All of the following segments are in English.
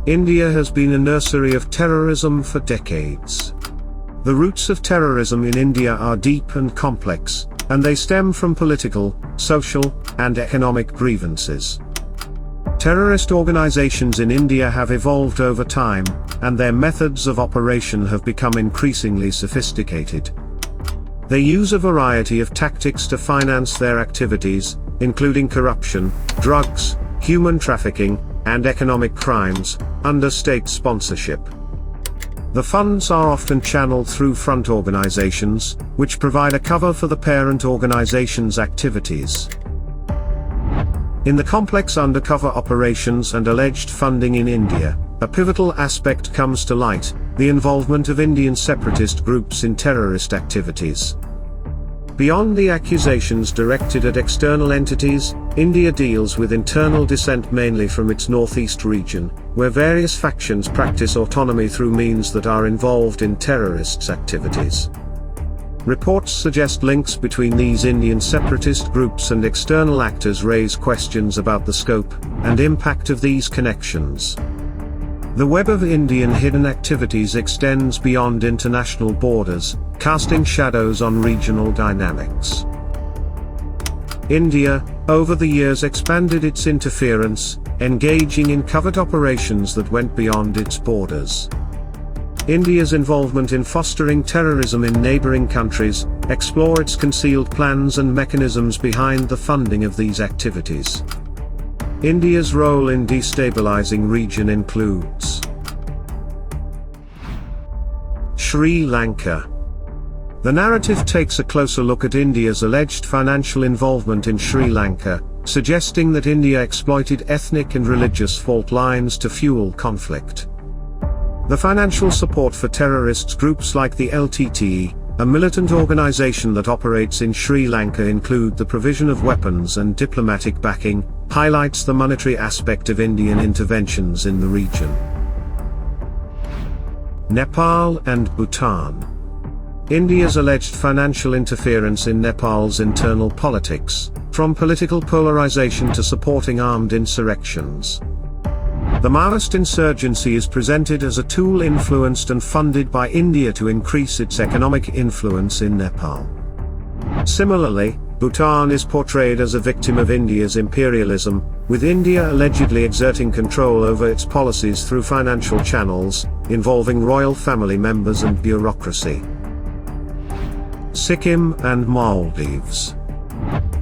India has been a nursery of terrorism for decades. The roots of terrorism in India are deep and complex, and they stem from political, social, and economic grievances. Terrorist organizations in India have evolved over time, and their methods of operation have become increasingly sophisticated. They use a variety of tactics to finance their activities, including corruption, drugs, human trafficking, and economic crimes, under state sponsorship. The funds are often channeled through front organizations, which provide a cover for the parent organization's activities. In the complex undercover operations and alleged funding in India, a pivotal aspect comes to light: the involvement of Indian separatist groups in terrorist activities. Beyond the accusations directed at external entities, India deals with internal dissent mainly from its northeast region, where various factions practice autonomy through means that are involved in terrorist activities. Reports suggest links between these Indian separatist groups and external actors raise questions about the scope and impact of these connections. The web of Indian hidden activities extends beyond international borders, casting shadows on regional dynamics. India, over the years, expanded its interference, engaging in covert operations that went beyond its borders. India's involvement in fostering terrorism in neighboring countries explore its concealed plans and mechanisms behind the funding of these activities. India's role in destabilizing region includes Sri Lanka. The narrative takes a closer look at India's alleged financial involvement in Sri Lanka, suggesting that India exploited ethnic and religious fault lines to fuel conflict. The financial support for terrorist groups like the LTTE, a militant organization that operates in Sri Lanka, include the provision of weapons and diplomatic backing, highlights the monetary aspect of Indian interventions in the region. Nepal and Bhutan. India's alleged financial interference in Nepal's internal politics, from political polarization to supporting armed insurrections. The Maoist insurgency is presented as a tool influenced and funded by India to increase its economic influence in Nepal. Similarly, Bhutan is portrayed as a victim of India's imperialism, with India allegedly exerting control over its policies through financial channels, involving royal family members and bureaucracy. Sikkim and Maldives.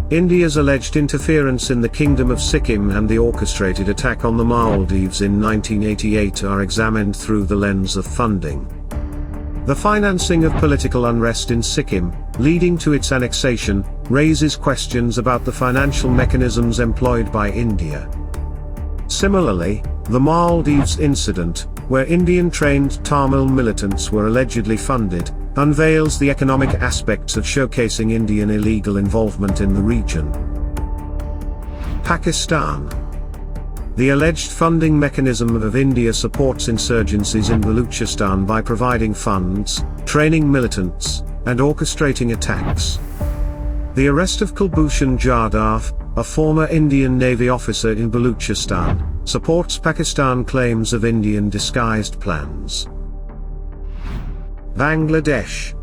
India's alleged interference in the Kingdom of Sikkim and the orchestrated attack on the Maldives in 1988 are examined through the lens of funding. The financing of political unrest in Sikkim, leading to its annexation, raises questions about the financial mechanisms employed by India. Similarly, the Maldives incident, where Indian-trained Tamil militants were allegedly funded, unveils the economic aspects of showcasing Indian illegal involvement in the region. Pakistan. The alleged funding mechanism of India supports insurgencies in Balochistan by providing funds, training militants, and orchestrating attacks. The arrest of Kulbhushan Jadhav, a former Indian Navy officer in Balochistan, supports Pakistan claims of Indian disguised plans. Bangladesh.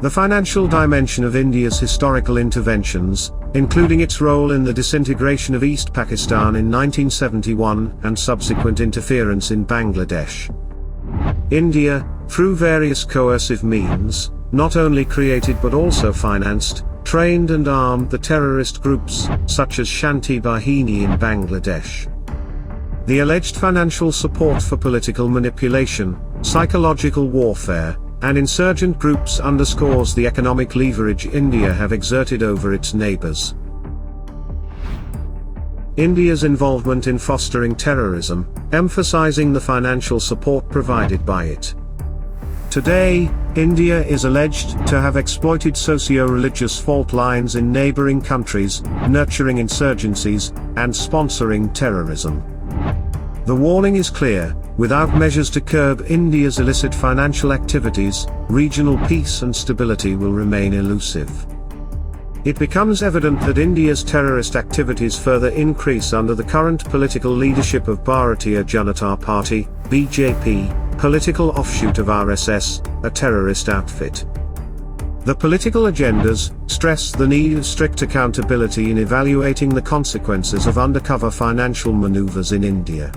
The financial dimension of India's historical interventions, including its role in the disintegration of East Pakistan in 1971 and subsequent interference in Bangladesh. India, through various coercive means, not only created but also financed, trained and armed the terrorist groups, such as Shanti Bahini in Bangladesh. The alleged financial support for political manipulation, psychological warfare, and insurgent groups underscores the economic leverage India have exerted over its neighbors. India's involvement in fostering terrorism, emphasizing the financial support provided by it. Today, India is alleged to have exploited socio-religious fault lines in neighboring countries, nurturing insurgencies, and sponsoring terrorism. The warning is clear: without measures to curb India's illicit financial activities, regional peace and stability will remain elusive. It becomes evident that India's terrorist activities further increase under the current political leadership of Bharatiya Janata Party, BJP, political offshoot of RSS, a terrorist outfit. The political agendas stress the need of strict accountability in evaluating the consequences of undercover financial maneuvers in India.